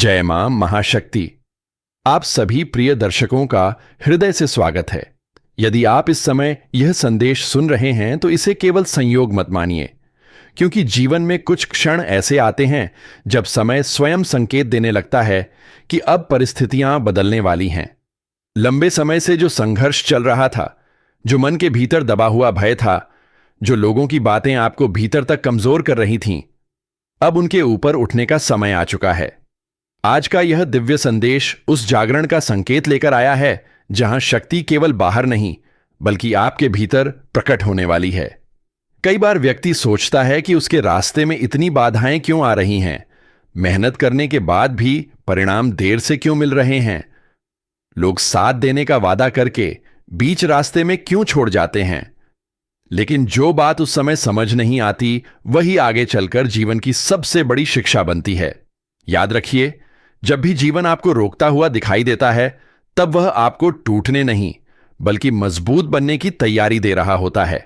जय मां महाशक्ति। आप सभी प्रिय दर्शकों का हृदय से स्वागत है। यदि आप इस समय यह संदेश सुन रहे हैं तो इसे केवल संयोग मत मानिए, क्योंकि जीवन में कुछ क्षण ऐसे आते हैं जब समय स्वयं संकेत देने लगता है कि अब परिस्थितियां बदलने वाली हैं। लंबे समय से जो संघर्ष चल रहा था, जो मन के भीतर दबा हुआ भय था, जो लोगों की बातें आपको भीतर तक कमजोर कर रही थीं, अब उनके ऊपर उठने का समय आ चुका है। आज का यह दिव्य संदेश उस जागरण का संकेत लेकर आया है जहां शक्ति केवल बाहर नहीं बल्कि आपके भीतर प्रकट होने वाली है। कई बार व्यक्ति सोचता है कि उसके रास्ते में इतनी बाधाएं क्यों आ रही हैं, मेहनत करने के बाद भी परिणाम देर से क्यों मिल रहे हैं, लोग साथ देने का वादा करके बीच रास्ते में क्यों छोड़ जाते हैं। लेकिन जो बात उस समय समझ नहीं आती वही आगे चलकर जीवन की सबसे बड़ी शिक्षा बनती है। याद रखिए, जब भी जीवन आपको रोकता हुआ दिखाई देता है तब वह आपको टूटने नहीं बल्कि मजबूत बनने की तैयारी दे रहा होता है।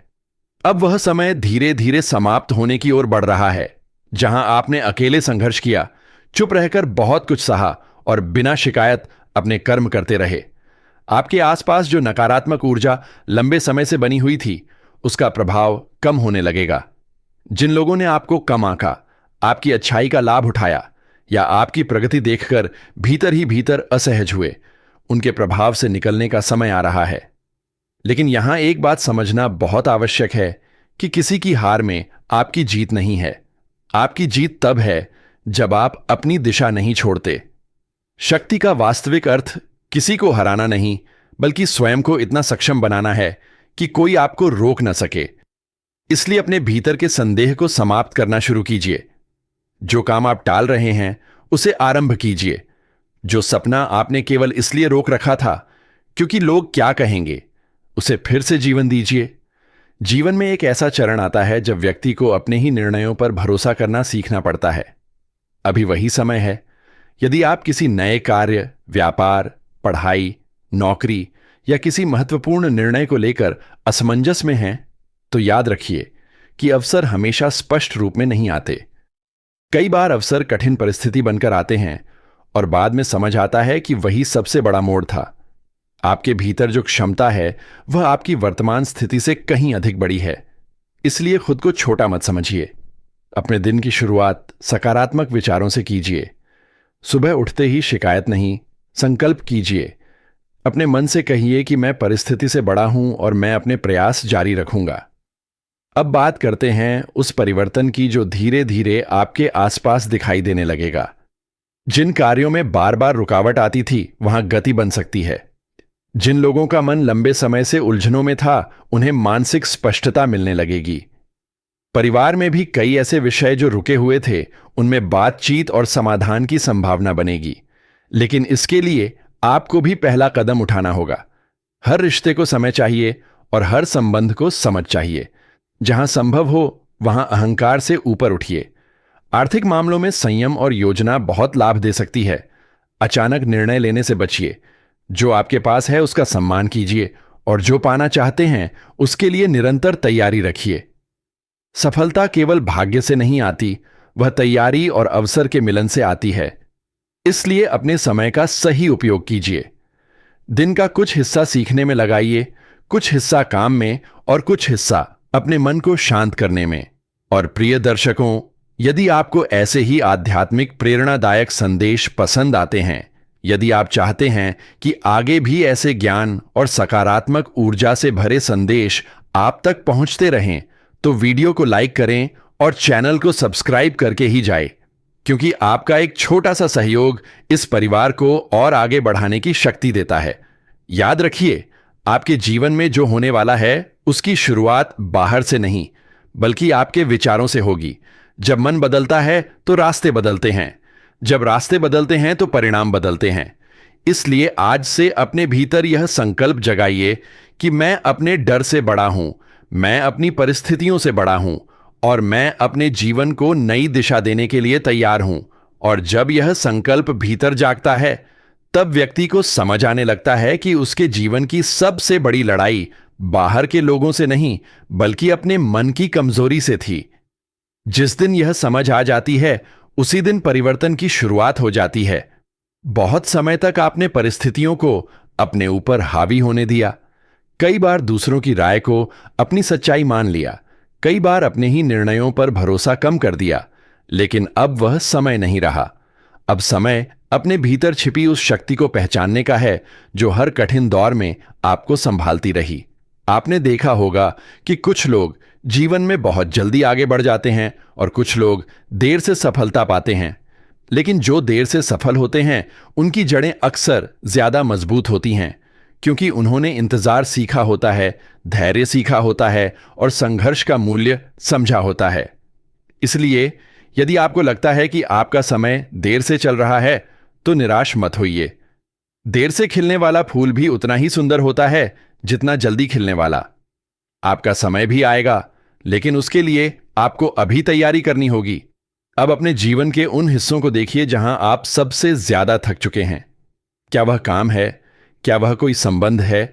अब वह समय धीरे धीरे समाप्त होने की ओर बढ़ रहा है जहां आपने अकेले संघर्ष किया, चुप रहकर बहुत कुछ सहा और बिना शिकायत अपने कर्म करते रहे। आपके आसपास जो नकारात्मक ऊर्जा लंबे समय से बनी हुई थी, उसका प्रभाव कम होने लगेगा। जिन लोगों ने आपको कम आंका, आपकी अच्छाई का लाभ उठाया या आपकी प्रगति देखकर भीतर ही भीतर असहज हुए, उनके प्रभाव से निकलने का समय आ रहा है। लेकिन यहां एक बात समझना बहुत आवश्यक है कि किसी की हार में आपकी जीत नहीं है। आपकी जीत तब है जब आप अपनी दिशा नहीं छोड़ते। शक्ति का वास्तविक अर्थ किसी को हराना नहीं बल्कि स्वयं को इतना सक्षम बनाना है कि कोई आपको रोक न सके। इसलिए अपने भीतर के संदेह को समाप्त करना शुरू कीजिए। जो काम आप टाल रहे हैं उसे आरंभ कीजिए। जो सपना आपने केवल इसलिए रोक रखा था क्योंकि लोग क्या कहेंगे, उसे फिर से जीवन दीजिए। जीवन में एक ऐसा चरण आता है जब व्यक्ति को अपने ही निर्णयों पर भरोसा करना सीखना पड़ता है। अभी वही समय है। यदि आप किसी नए कार्य, व्यापार, पढ़ाई, नौकरी या किसी महत्वपूर्ण निर्णय को लेकर असमंजस में हैं, तो याद रखिए कि अवसर हमेशा स्पष्ट रूप में नहीं आते। कई बार अवसर कठिन परिस्थिति बनकर आते हैं और बाद में समझ आता है कि वही सबसे बड़ा मोड़ था। आपके भीतर जो क्षमता है वह आपकी वर्तमान स्थिति से कहीं अधिक बड़ी है। इसलिए खुद को छोटा मत समझिए। अपने दिन की शुरुआत सकारात्मक विचारों से कीजिए। सुबह उठते ही शिकायत नहीं, संकल्प कीजिए। अपने मन से कहिए कि मैं परिस्थिति से बड़ा हूं और मैं अपने प्रयास जारी रखूंगा। अब बात करते हैं उस परिवर्तन की जो धीरे धीरे आपके आसपास दिखाई देने लगेगा। जिन कार्यों में बार बार रुकावट आती थी वहां गति बन सकती है। जिन लोगों का मन लंबे समय से उलझनों में था, उन्हें मानसिक स्पष्टता मिलने लगेगी। परिवार में भी कई ऐसे विषय जो रुके हुए थे, उनमें बातचीत और समाधान की संभावना बनेगी। लेकिन इसके लिए आपको भी पहला कदम उठाना होगा। हर रिश्ते को समय चाहिए और हर संबंध को समझ चाहिए। जहां संभव हो वहां अहंकार से ऊपर उठिए। आर्थिक मामलों में संयम और योजना बहुत लाभ दे सकती है। अचानक निर्णय लेने से बचिए। जो आपके पास है उसका सम्मान कीजिए और जो पाना चाहते हैं उसके लिए निरंतर तैयारी रखिए। सफलता केवल भाग्य से नहीं आती, वह तैयारी और अवसर के मिलन से आती है। इसलिए अपने समय का सही उपयोग कीजिए। दिन का कुछ हिस्सा सीखने में लगाइए, कुछ हिस्सा काम में और कुछ हिस्सा अपने मन को शांत करने में। और प्रिय दर्शकों, यदि आपको ऐसे ही आध्यात्मिक प्रेरणादायक संदेश पसंद आते हैं, यदि आप चाहते हैं कि आगे भी ऐसे ज्ञान और सकारात्मक ऊर्जा से भरे संदेश आप तक पहुंचते रहें, तो वीडियो को लाइक करें और चैनल को सब्सक्राइब करके ही जाएं, क्योंकि आपका एक छोटा सा सहयोग इस परिवार को और आगे बढ़ाने की शक्ति देता है। याद रखिए, आपके जीवन में जो होने वाला है उसकी शुरुआत बाहर से नहीं बल्कि आपके विचारों से होगी। जब मन बदलता है तो रास्ते बदलते हैं, जब रास्ते बदलते हैं तो परिणाम बदलते हैं। इसलिए आज से अपने भीतर यह संकल्प जगाइए कि मैं अपने डर से बड़ा हूं, मैं अपनी परिस्थितियों से बड़ा हूं और मैं अपने जीवन को नई दिशा देने के लिए तैयार हूं। और जब यह संकल्प भीतर जागता है तब व्यक्ति को समझ आने लगता है कि उसके जीवन की सबसे बड़ी लड़ाई बाहर के लोगों से नहीं बल्कि अपने मन की कमजोरी से थी। जिस दिन यह समझ आ जाती है उसी दिन परिवर्तन की शुरुआत हो जाती है। बहुत समय तक आपने परिस्थितियों को अपने ऊपर हावी होने दिया। कई बार दूसरों की राय को अपनी सच्चाई मान लिया। कई बार अपने ही निर्णयों पर भरोसा कम कर दिया। लेकिन अब वह समय नहीं रहा। अब समय अपने भीतर छिपी उस शक्ति को पहचानने का है जो हर कठिन दौर में आपको संभालती रही। आपने देखा होगा कि कुछ लोग जीवन में बहुत जल्दी आगे बढ़ जाते हैं और कुछ लोग देर से सफलता पाते हैं। लेकिन जो देर से सफल होते हैं उनकी जड़ें अक्सर ज्यादा मजबूत होती हैं, क्योंकि उन्होंने इंतजार सीखा होता है, धैर्य सीखा होता है और संघर्ष का मूल्य समझा होता है। इसलिए यदि आपको लगता है कि आपका समय देर से चल रहा है तो निराश मत होइए। देर से खिलने वाला फूल भी उतना ही सुंदर होता है जितना जल्दी खिलने वाला। आपका समय भी आएगा, लेकिन उसके लिए आपको अभी तैयारी करनी होगी। अब अपने जीवन के उन हिस्सों को देखिए जहां आप सबसे ज्यादा थक चुके हैं। क्या वह काम है? क्या वह कोई संबंध है?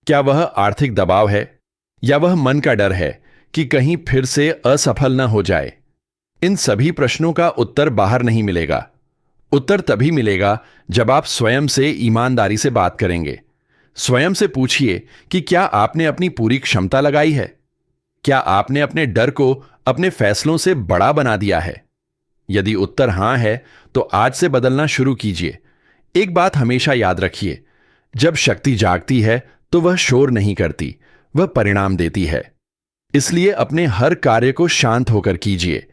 क्या वह आर्थिक दबाव है? या वह मन का डर है कि कहीं फिर से असफल न हो जाए? इन सभी प्रश्नों का उत्तर बाहर नहीं मिलेगा। उत्तर तभी मिलेगा जब आप स्वयं से ईमानदारी से बात करेंगे। स्वयं से पूछिए कि क्या आपने अपनी पूरी क्षमता लगाई है? क्या आपने अपने डर को अपने फैसलों से बड़ा बना दिया है? यदि उत्तर हां है, तो आज से बदलना शुरू कीजिए। एक बात हमेशा याद रखिए, जब शक्ति जागती है तो वह शोर नहीं करती, वह परिणाम देती है। इसलिए अपने हर कार्य को शांत होकर कीजिए।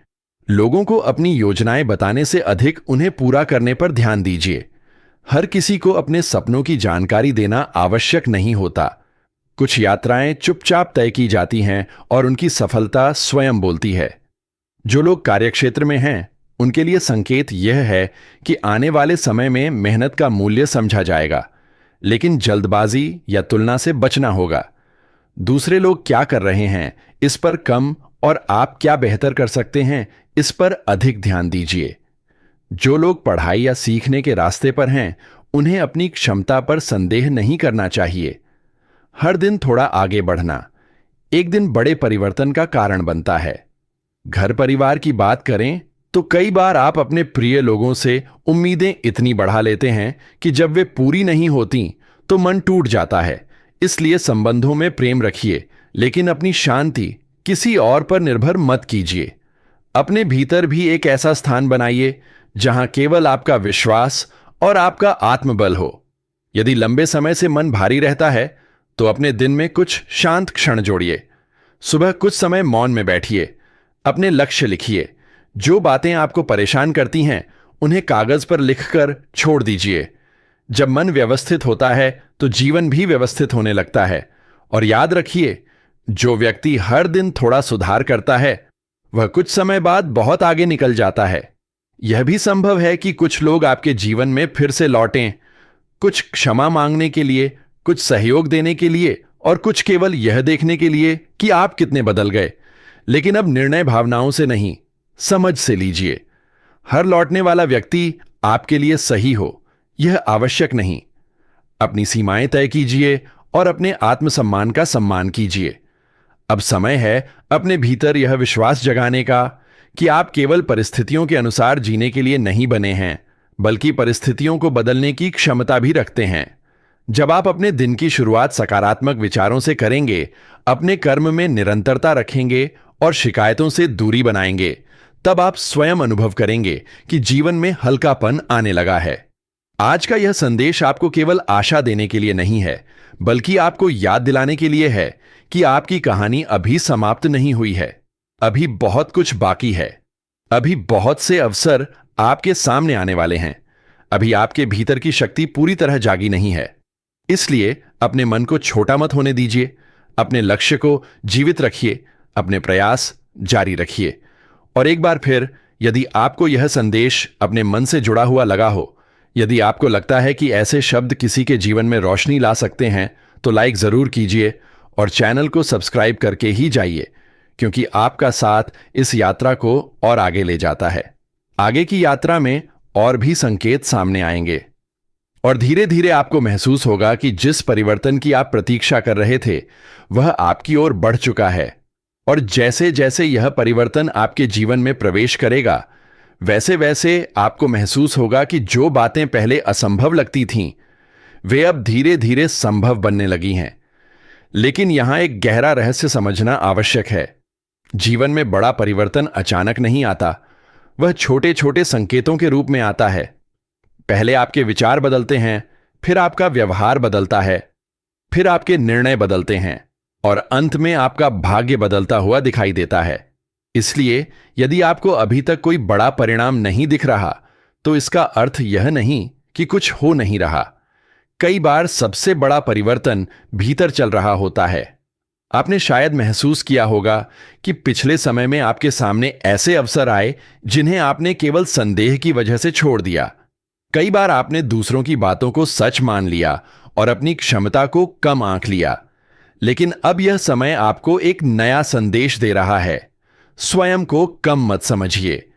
लोगों को अपनी योजनाएं बताने से अधिक उन्हें पूरा करने पर ध्यान दीजिए। हर किसी को अपने सपनों की जानकारी देना आवश्यक नहीं होता। कुछ यात्राएं चुपचाप तय की जाती हैं और उनकी सफलता स्वयं बोलती है। जो लोग कार्यक्षेत्र में हैं, उनके लिए संकेत यह है कि आने वाले समय में मेहनत का मूल्य समझा जाएगा, लेकिन जल्दबाजी या तुलना से बचना होगा। दूसरे लोग क्या कर रहे हैं इस पर कम और आप क्या बेहतर कर सकते हैं इस पर अधिक ध्यान दीजिए। जो लोग पढ़ाई या सीखने के रास्ते पर हैं, उन्हें अपनी क्षमता पर संदेह नहीं करना चाहिए। हर दिन थोड़ा आगे बढ़ना एक दिन बड़े परिवर्तन का कारण बनता है। घर परिवार की बात करें तो कई बार आप अपने प्रिय लोगों से उम्मीदें इतनी बढ़ा लेते हैं कि जब वे पूरी नहीं होती तो मन टूट जाता है। इसलिए संबंधों में प्रेम रखिए, लेकिन अपनी शांति किसी और पर निर्भर मत कीजिए। अपने भीतर भी एक ऐसा स्थान बनाइए जहां केवल आपका विश्वास और आपका आत्मबल हो। यदि लंबे समय से मन भारी रहता है तो अपने दिन में कुछ शांत क्षण जोड़िए। सुबह कुछ समय मौन में बैठिए, अपने लक्ष्य लिखिए। जो बातें आपको परेशान करती हैं उन्हें कागज पर लिखकर छोड़ दीजिए। जब मन व्यवस्थित होता है तो जीवन भी व्यवस्थित होने लगता है। और याद रखिए, जो व्यक्ति हर दिन थोड़ा सुधार करता है वह कुछ समय बाद बहुत आगे निकल जाता है। यह भी संभव है कि कुछ लोग आपके जीवन में फिर से लौटें, कुछ क्षमा मांगने के लिए, कुछ सहयोग देने के लिए और कुछ केवल यह देखने के लिए कि आप कितने बदल गए। लेकिन अब निर्णय भावनाओं से नहीं, समझ से लीजिए। हर लौटने वाला व्यक्ति आपके लिए सही हो, यह आवश्यक नहीं। अपनी सीमाएं तय कीजिए और अपने आत्मसम्मान का सम्मान कीजिए। अब समय है अपने भीतर यह विश्वास जगाने का कि आप केवल परिस्थितियों के अनुसार जीने के लिए नहीं बने हैं, बल्कि परिस्थितियों को बदलने की क्षमता भी रखते हैं। जब आप अपने दिन की शुरुआत सकारात्मक विचारों से करेंगे, अपने कर्म में निरंतरता रखेंगे और शिकायतों से दूरी बनाएंगे, तब आप स्वयं अनुभव करेंगे कि जीवन में हल्कापन आने लगा है। आज का यह संदेश आपको केवल आशा देने के लिए नहीं है, बल्कि आपको याद दिलाने के लिए है कि आपकी कहानी अभी समाप्त नहीं हुई है। अभी बहुत कुछ बाकी है। अभी बहुत से अवसर आपके सामने आने वाले हैं। अभी आपके भीतर की शक्ति पूरी तरह जागी नहीं है। इसलिए अपने मन को छोटा मत होने दीजिए। अपने लक्ष्य को जीवित रखिए, अपने प्रयास जारी रखिए। और एक बार फिर, यदि आपको यह संदेश अपने मन से जुड़ा हुआ लगा हो, यदि आपको लगता है कि ऐसे शब्द किसी के जीवन में रोशनी ला सकते हैं, तो लाइक जरूर कीजिए और चैनल को सब्सक्राइब करके ही जाइए, क्योंकि आपका साथ इस यात्रा को और आगे ले जाता है। आगे की यात्रा में और भी संकेत सामने आएंगे और धीरे धीरे आपको महसूस होगा कि जिस परिवर्तन की आप प्रतीक्षा कर रहे थे वह आपकी ओर बढ़ चुका है। और जैसे जैसे यह परिवर्तन आपके जीवन में प्रवेश करेगा, वैसे वैसे आपको महसूस होगा कि जो बातें पहले असंभव लगती थीं, वे अब धीरे धीरे संभव बनने लगी हैं। लेकिन यहां एक गहरा रहस्य समझना आवश्यक है। जीवन में बड़ा परिवर्तन अचानक नहीं आता, वह छोटे छोटे संकेतों के रूप में आता है। पहले आपके विचार बदलते हैं, फिर आपका व्यवहार बदलता है, फिर आपके निर्णय बदलते हैं और अंत में आपका भाग्य बदलता हुआ दिखाई देता है। इसलिए यदि आपको अभी तक कोई बड़ा परिणाम नहीं दिख रहा, तो इसका अर्थ यह नहीं कि कुछ हो नहीं रहा। कई बार सबसे बड़ा परिवर्तन भीतर चल रहा होता है। आपने शायद महसूस किया होगा कि पिछले समय में आपके सामने ऐसे अवसर आए जिन्हें आपने केवल संदेह की वजह से छोड़ दिया। कई बार आपने दूसरों की बातों को सच मान लिया और अपनी क्षमता को कम आंक लिया। लेकिन अब यह समय आपको एक नया संदेश दे रहा है। स्वयं को कम मत समझिए।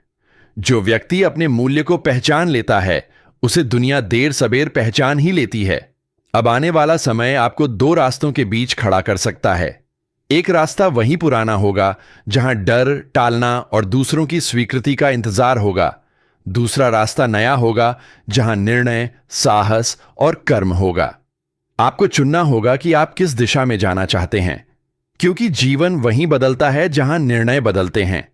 जो व्यक्ति अपने मूल्य को पहचान लेता है, उसे दुनिया देर सबेर पहचान ही लेती है। अब आने वाला समय आपको दो रास्तों के बीच खड़ा कर सकता है। एक रास्ता वही पुराना होगा जहां डर, टालना और दूसरों की स्वीकृति का इंतजार होगा। दूसरा रास्ता नया होगा जहां निर्णय, साहस और कर्म होगा। आपको चुनना होगा कि आप किस दिशा में जाना चाहते हैं, क्योंकि जीवन वहीं बदलता है जहां निर्णय बदलते हैं।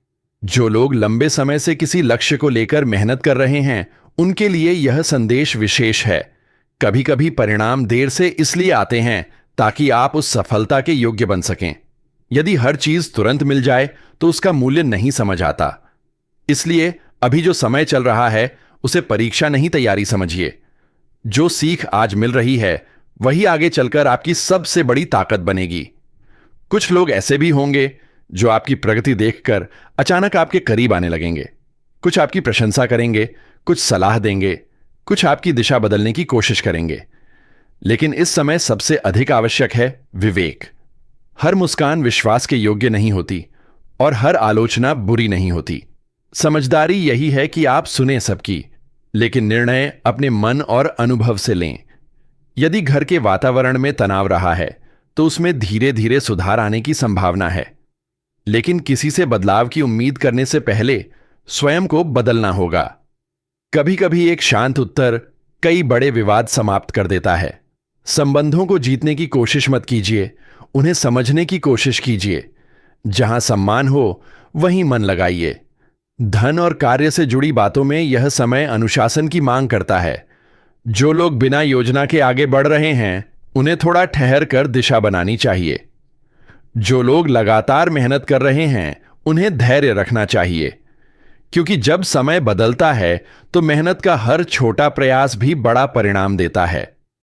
जो लोग लंबे समय से किसी लक्ष्य को लेकर मेहनत कर रहे हैं, उनके लिए यह संदेश विशेष है। कभी कभी परिणाम देर से इसलिए आते हैं ताकि आप उस सफलता के योग्य बन सकें। यदि हर चीज तुरंत मिल जाए तो उसका मूल्य नहीं समझ आता। इसलिए अभी जो समय चल रहा है, उसे परीक्षा नहीं, तैयारी समझिए। जो सीख आज मिल रही है, वही आगे चलकर आपकी सबसे बड़ी ताकत बनेगी। कुछ लोग ऐसे भी होंगे जो आपकी प्रगति देखकर अचानक आपके करीब आने लगेंगे। कुछ आपकी प्रशंसा करेंगे, कुछ सलाह देंगे, कुछ आपकी दिशा बदलने की कोशिश करेंगे। लेकिन इस समय सबसे अधिक आवश्यक है विवेक। हर मुस्कान विश्वास के योग्य नहीं होती और हर आलोचना बुरी नहीं होती। समझदारी यही है कि आप सुने सबकी, लेकिन निर्णय अपने मन और अनुभव से लें। यदि घर के वातावरण में तनाव रहा है, तो उसमें धीरे धीरे सुधार आने की संभावना है। लेकिन किसी से बदलाव की उम्मीद करने से पहले स्वयं को बदलना होगा। कभी कभी एक शांत उत्तर कई बड़े विवाद समाप्त कर देता है। संबंधों को जीतने की कोशिश मत कीजिए, उन्हें समझने की कोशिश कीजिए। जहां सम्मान हो, वहीं मन लगाइए। धन और कार्य से जुड़ी बातों में यह समय अनुशासन की मांग करता है। जो लोग बिना योजना के आगे बढ़ रहे हैं, उन्हें थोड़ा ठहर कर दिशा बनानी चाहिए। जो लोग लगातार मेहनत कर रहे हैं, उन्हें धैर्य रखना चाहिए, क्योंकि जब समय बदलता है तो मेहनत का हर छोटा प्रयास भी बड़ा परिणाम देता है।